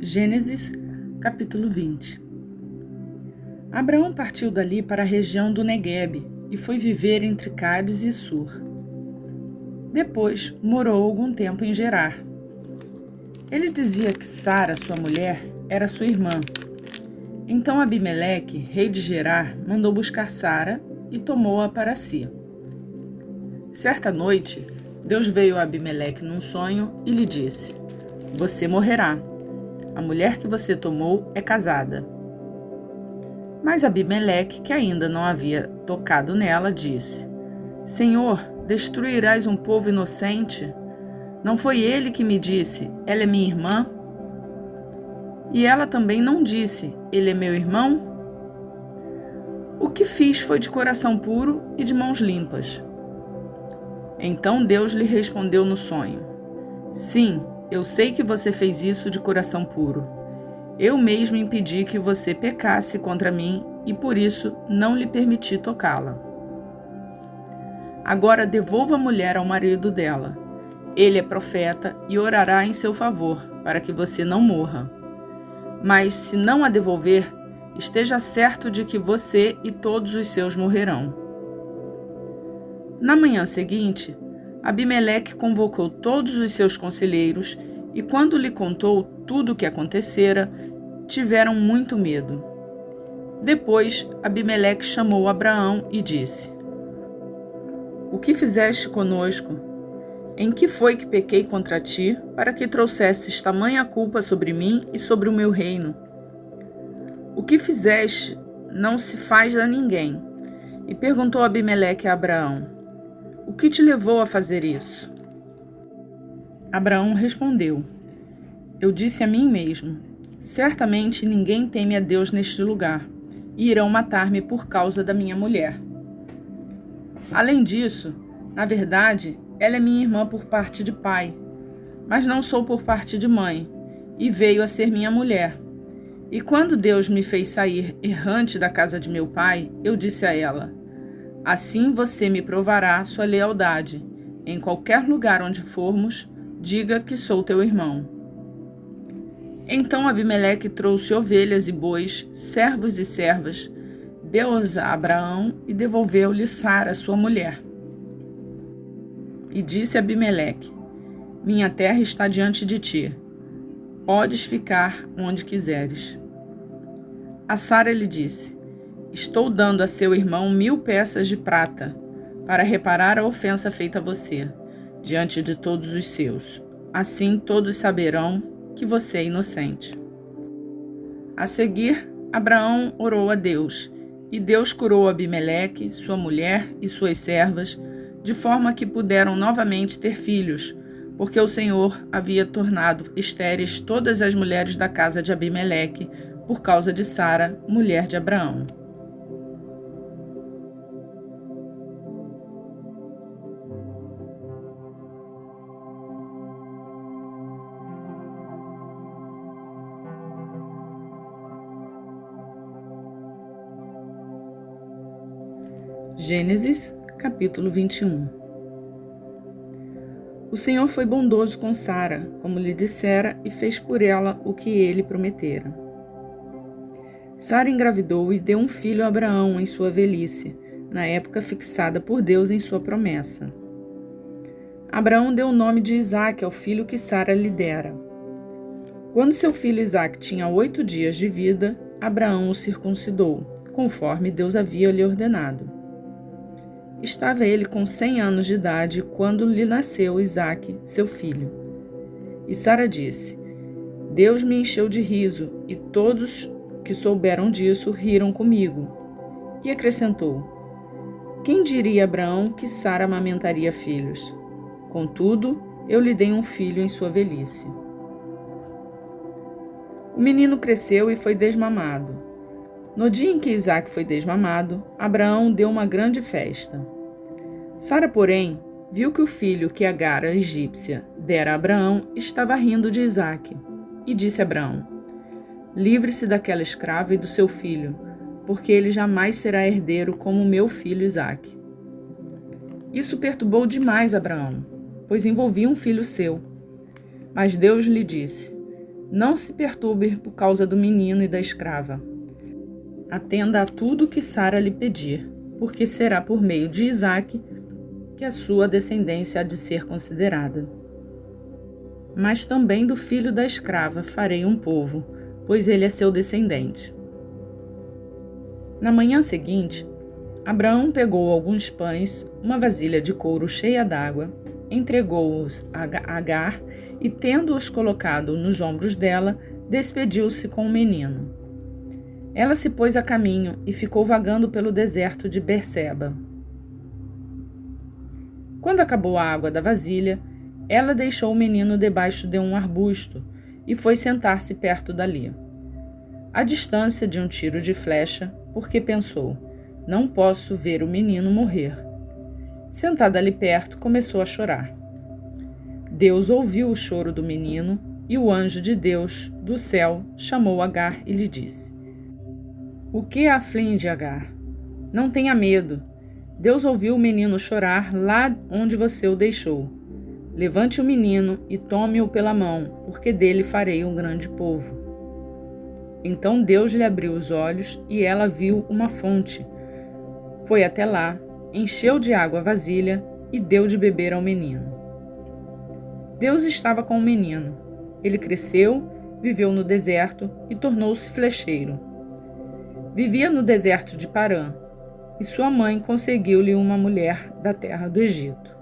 Gênesis, capítulo 20. Abraão partiu dali para a região do Neguebe e foi viver entre Cádiz e Sur. Depois morou algum tempo em Gerar. Ele dizia que Sara, sua mulher, era sua irmã. Então Abimeleque, rei de Gerar, mandou buscar Sara e tomou-a para si. Certa noite, Deus veio a Abimeleque num sonho e lhe disse: "Você morrerá. A mulher que você tomou é casada." Mas Abimeleque, que ainda não havia tocado nela, disse: "Senhor, destruirás um povo inocente? Não foi ele que me disse, ela é minha irmã? E ela também não disse, ele é meu irmão? O que fiz foi de coração puro e de mãos limpas." Então Deus lhe respondeu no sonho: "Sim, eu sei que você fez isso de coração puro. Eu mesmo impedi que você pecasse contra mim e por isso não lhe permiti tocá-la. Agora devolva a mulher ao marido dela. Ele é profeta e orará em seu favor, para que você não morra. Mas se não a devolver, esteja certo de que você e todos os seus morrerão." Na manhã seguinte, Abimeleque convocou todos os seus conselheiros e, quando lhe contou tudo o que acontecera, tiveram muito medo. Depois, Abimeleque chamou Abraão e disse: "O que fizeste conosco? Em que foi que pequei contra ti, para que trouxesses tamanha culpa sobre mim e sobre o meu reino? O que fizeste não se faz a ninguém." E perguntou Abimeleque a Abraão: "O que te levou a fazer isso?" Abraão respondeu: "Eu disse a mim mesmo, certamente ninguém teme a Deus neste lugar, e irão matar-me por causa da minha mulher. Além disso, na verdade, ela é minha irmã por parte de pai, mas não sou por parte de mãe, e veio a ser minha mulher. E quando Deus me fez sair errante da casa de meu pai, eu disse a ela: assim você me provará sua lealdade. Em qualquer lugar onde formos, diga que sou teu irmão." Então Abimeleque trouxe ovelhas e bois, servos e servas, deu-os a Abraão e devolveu-lhe Sara, sua mulher. E disse Abimeleque: "Minha terra está diante de ti. Podes ficar onde quiseres." A Sara lhe disse: "Estou dando a seu irmão 1000 peças de prata, para reparar a ofensa feita a você, diante de todos os seus. Assim todos saberão que você é inocente." A seguir, Abraão orou a Deus, e Deus curou Abimeleque, sua mulher e suas servas, de forma que puderam novamente ter filhos, porque o Senhor havia tornado estéreis todas as mulheres da casa de Abimeleque, por causa de Sara, mulher de Abraão. Gênesis, capítulo 21. O Senhor foi bondoso com Sara, como lhe dissera, e fez por ela o que ele prometera. Sara engravidou e deu um filho a Abraão em sua velhice, na época fixada por Deus em sua promessa. Abraão deu o nome de Isaque ao filho que Sara lhe dera. Quando seu filho Isaque tinha 8 dias de vida, Abraão o circuncidou, conforme Deus havia lhe ordenado. Estava ele com 100 anos de idade quando lhe nasceu Isaque, seu filho. E Sara disse: "Deus me encheu de riso, e todos que souberam disso riram comigo." E acrescentou: "Quem diria a Abraão que Sara amamentaria filhos? Contudo, eu lhe dei um filho em sua velhice." O menino cresceu e foi desmamado. No dia em que Isaque foi desmamado, Abraão deu uma grande festa. Sara, porém, viu que o filho que Agar, a egípcia, dera a Abraão estava rindo de Isaque, e disse a Abraão: "Livre-se daquela escrava e do seu filho, porque ele jamais será herdeiro como meu filho Isaque." Isso perturbou demais Abraão, pois envolvia um filho seu. Mas Deus lhe disse: Não se perturbe por causa do menino e da escrava. Atenda a tudo que Sara lhe pedir, porque será por meio de Isaque que a sua descendência há de ser considerada. Mas também do filho da escrava farei um povo, pois ele é seu descendente. Na manhã seguinte, Abraão pegou alguns pães, uma vasilha de couro cheia d'água, entregou-os a Agar e, tendo-os colocado nos ombros dela, despediu-se com o menino. Ela se pôs a caminho e ficou vagando pelo deserto de Berseba. Quando acabou a água da vasilha, ela deixou o menino debaixo de um arbusto e foi sentar-se perto dali, à distância de um tiro de flecha, porque pensou: não posso ver o menino morrer. Sentada ali perto, começou a chorar. Deus ouviu o choro do menino e o anjo de Deus do céu chamou Agar e lhe disse: o que a aflige, Agar? Não tenha medo. Deus ouviu o menino chorar lá onde você o deixou. Levante o menino e tome-o pela mão, porque dele farei um grande povo. Então Deus lhe abriu os olhos e ela viu uma fonte. Foi até lá, encheu de água a vasilha e deu de beber ao menino. Deus estava com o menino. Ele cresceu, viveu no deserto e tornou-se flecheiro. Vivia no deserto de Parã, e sua mãe conseguiu-lhe uma mulher da terra do Egito.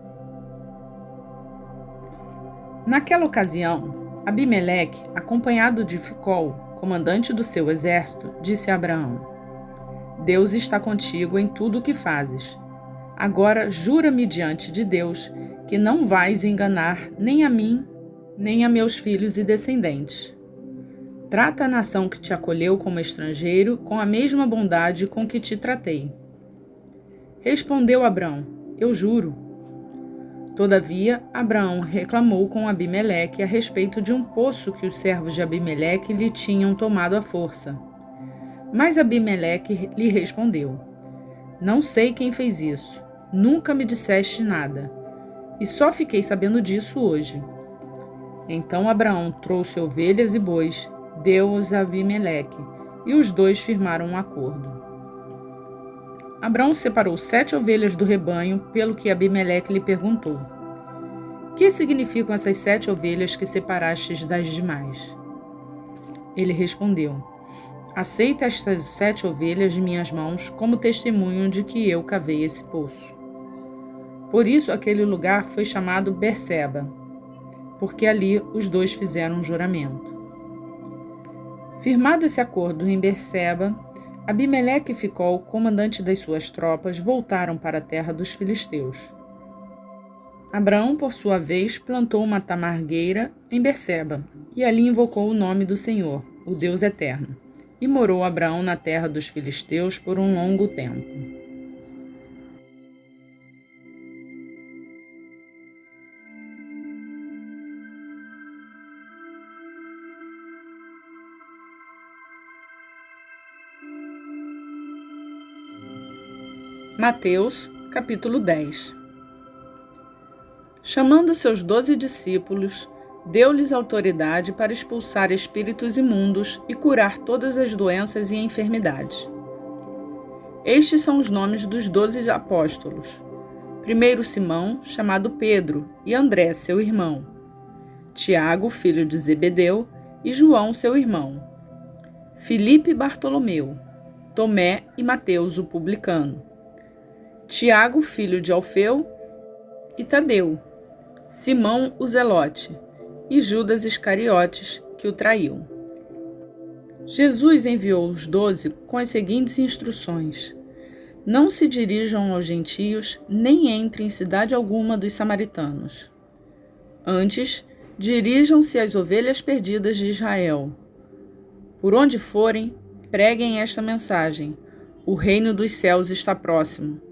Naquela ocasião, Abimeleque, acompanhado de Ficol, comandante do seu exército, disse a Abraão: Deus está contigo em tudo o que fazes. Agora jura-me diante de Deus que não vais enganar nem a mim, nem a meus filhos e descendentes. Trata a nação que te acolheu como estrangeiro com a mesma bondade com que te tratei. Respondeu Abrão: eu juro. Todavia, Abraão reclamou com Abimeleque a respeito de um poço que os servos de Abimeleque lhe tinham tomado à força. Mas Abimeleque lhe respondeu: não sei quem fez isso, nunca me disseste nada, e só fiquei sabendo disso hoje. Então Abraão trouxe ovelhas e bois, deu-os a Abimeleque, e os dois firmaram um acordo. Abraão separou 7 ovelhas do rebanho, pelo que Abimeleque lhe perguntou: que significam essas 7 ovelhas que separastes das demais? Ele respondeu: aceita estas 7 ovelhas de minhas mãos como testemunho de que eu cavei esse poço. Por isso aquele lugar foi chamado Berseba, porque ali os dois fizeram um juramento. Firmado esse acordo em Berseba, Abimeleque e Ficol, comandante das suas tropas, voltaram para a terra dos filisteus. Abraão, por sua vez, plantou uma tamargueira em Berseba, e ali invocou o nome do Senhor, o Deus Eterno. E morou Abraão na terra dos filisteus por um longo tempo. Mateus, capítulo 10. Chamando seus 12 discípulos, deu-lhes autoridade para expulsar espíritos imundos e curar todas as doenças e enfermidades. Estes são os nomes dos 12 apóstolos. Primeiro Simão, chamado Pedro, e André, seu irmão. Tiago, filho de Zebedeu, e João, seu irmão. Filipe e Bartolomeu, Tomé e Mateus, o publicano. Tiago, filho de Alfeu, e Tadeu, Simão o Zelote, e Judas Iscariotes, que o traiu. Jesus enviou os 12 com as seguintes instruções: não se dirijam aos gentios, nem entrem em cidade alguma dos samaritanos. Antes, dirijam-se às ovelhas perdidas de Israel. Por onde forem, preguem esta mensagem: o reino dos céus está próximo.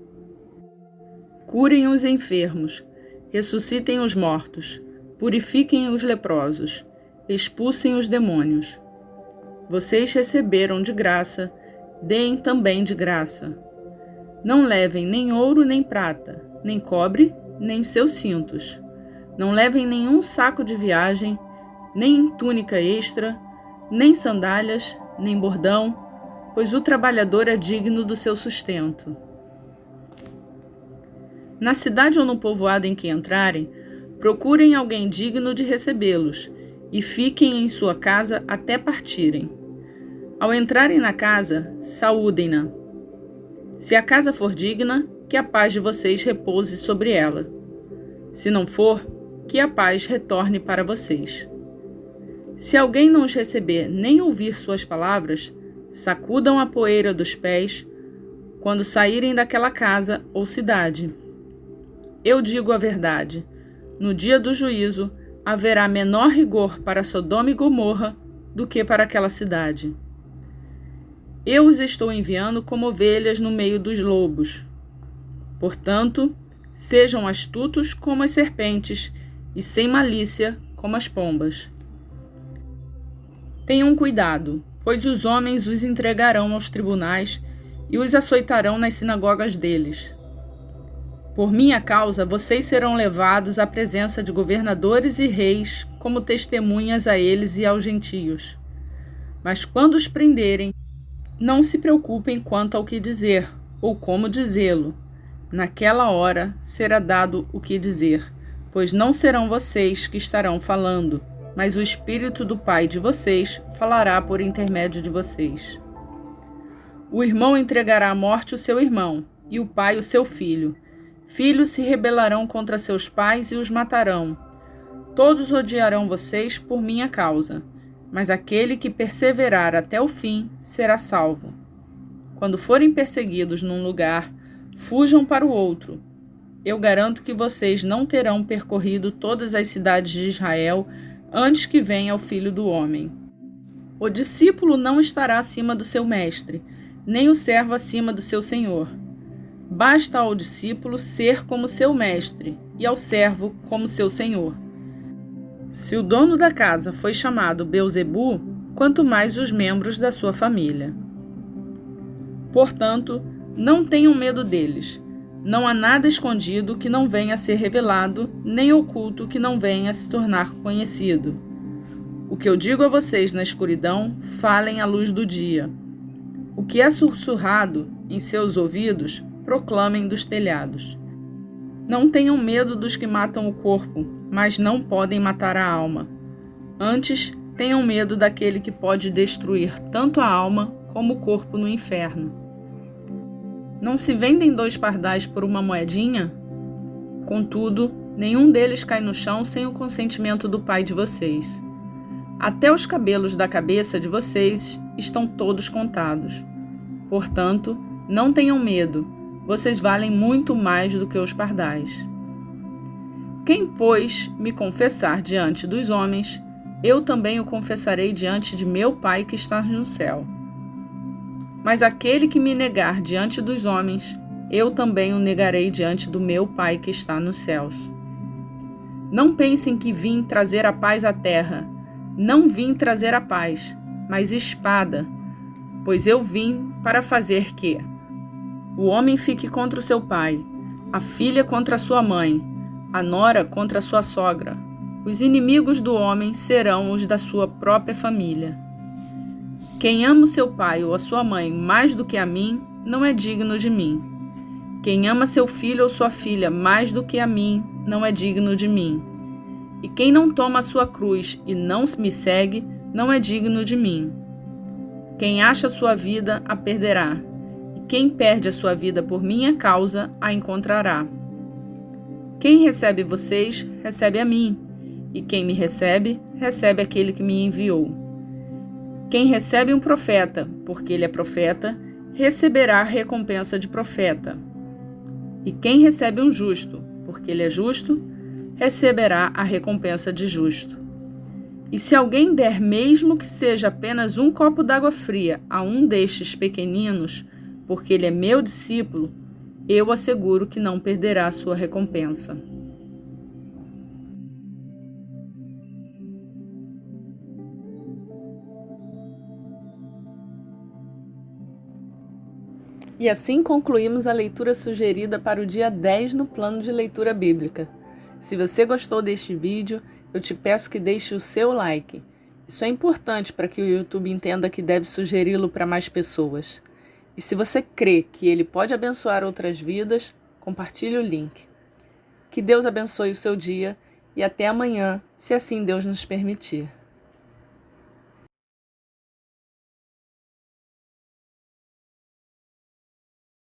Curem os enfermos, ressuscitem os mortos, purifiquem os leprosos, expulsem os demônios. Vocês receberam de graça, deem também de graça. Não levem nem ouro nem prata, nem cobre, nem seus cintos. Não levem nenhum saco de viagem, nem túnica extra, nem sandálias, nem bordão, pois o trabalhador é digno do seu sustento. Na cidade ou no povoado em que entrarem, procurem alguém digno de recebê-los e fiquem em sua casa até partirem. Ao entrarem na casa, saúdem-na. Se a casa for digna, que a paz de vocês repouse sobre ela. Se não for, que a paz retorne para vocês. Se alguém não os receber nem ouvir suas palavras, sacudam a poeira dos pés quando saírem daquela casa ou cidade. Eu digo a verdade, no dia do juízo haverá menor rigor para Sodoma e Gomorra do que para aquela cidade. Eu os estou enviando como ovelhas no meio dos lobos. Portanto, sejam astutos como as serpentes e sem malícia como as pombas. Tenham cuidado, pois os homens os entregarão aos tribunais e os açoitarão nas sinagogas deles. Por minha causa, vocês serão levados à presença de governadores e reis como testemunhas a eles e aos gentios. Mas quando os prenderem, não se preocupem quanto ao que dizer ou como dizê-lo. Naquela hora será dado o que dizer, pois não serão vocês que estarão falando, mas o Espírito do Pai de vocês falará por intermédio de vocês. O irmão entregará à morte o seu irmão, e o pai o seu filho. Filhos se rebelarão contra seus pais e os matarão. Todos odiarão vocês por minha causa, mas aquele que perseverar até o fim será salvo. Quando forem perseguidos num lugar, fujam para o outro. Eu garanto que vocês não terão percorrido todas as cidades de Israel antes que venha o Filho do Homem. O discípulo não estará acima do seu mestre, nem o servo acima do seu senhor. Basta ao discípulo ser como seu mestre e ao servo como seu senhor. Se o dono da casa foi chamado Beelzebu, quanto mais os membros da sua família. Portanto, não tenham medo deles. Não há nada escondido que não venha a ser revelado, nem oculto que não venha a se tornar conhecido. O que eu digo a vocês na escuridão, falem à luz do dia. O que é sussurrado em seus ouvidos, proclamem dos telhados. Não tenham medo dos que matam o corpo, mas não podem matar a alma. Antes, tenham medo daquele que pode destruir tanto a alma como o corpo no inferno. Não se vendem 2 pardais por uma moedinha? Contudo, nenhum deles cai no chão sem o consentimento do Pai de vocês. Até os cabelos da cabeça de vocês estão todos contados. Portanto, não tenham medo, vocês valem muito mais do que os pardais. Quem, pois, me confessar diante dos homens, eu também o confessarei diante de meu Pai que está no céu. Mas aquele que me negar diante dos homens, eu também o negarei diante do meu Pai que está nos céus. Não pensem que vim trazer a paz à terra. Não vim trazer a paz, mas espada, pois eu vim para fazer que o homem fique contra o seu pai, a filha contra a sua mãe, a nora contra a sua sogra. Os inimigos do homem serão os da sua própria família. Quem ama o seu pai ou a sua mãe mais do que a mim, não é digno de mim. Quem ama seu filho ou sua filha mais do que a mim, não é digno de mim. E quem não toma a sua cruz e não me segue, não é digno de mim. Quem acha a sua vida, a perderá. E quem perde a sua vida por minha causa, a encontrará. Quem recebe vocês, recebe a mim. E quem me recebe, recebe aquele que me enviou. Quem recebe um profeta, porque ele é profeta, receberá a recompensa de profeta. E quem recebe um justo, porque ele é justo, receberá a recompensa de justo. E se alguém der mesmo que seja apenas um copo d'água fria a um destes pequeninos, porque ele é meu discípulo, eu asseguro que não perderá a sua recompensa. E assim concluímos a leitura sugerida para o dia 10 no plano de leitura bíblica. Se você gostou deste vídeo, eu te peço que deixe o seu like. Isso é importante para que o YouTube entenda que deve sugeri-lo para mais pessoas. E se você crê que ele pode abençoar outras vidas, compartilhe o link. Que Deus abençoe o seu dia e até amanhã, se assim Deus nos permitir.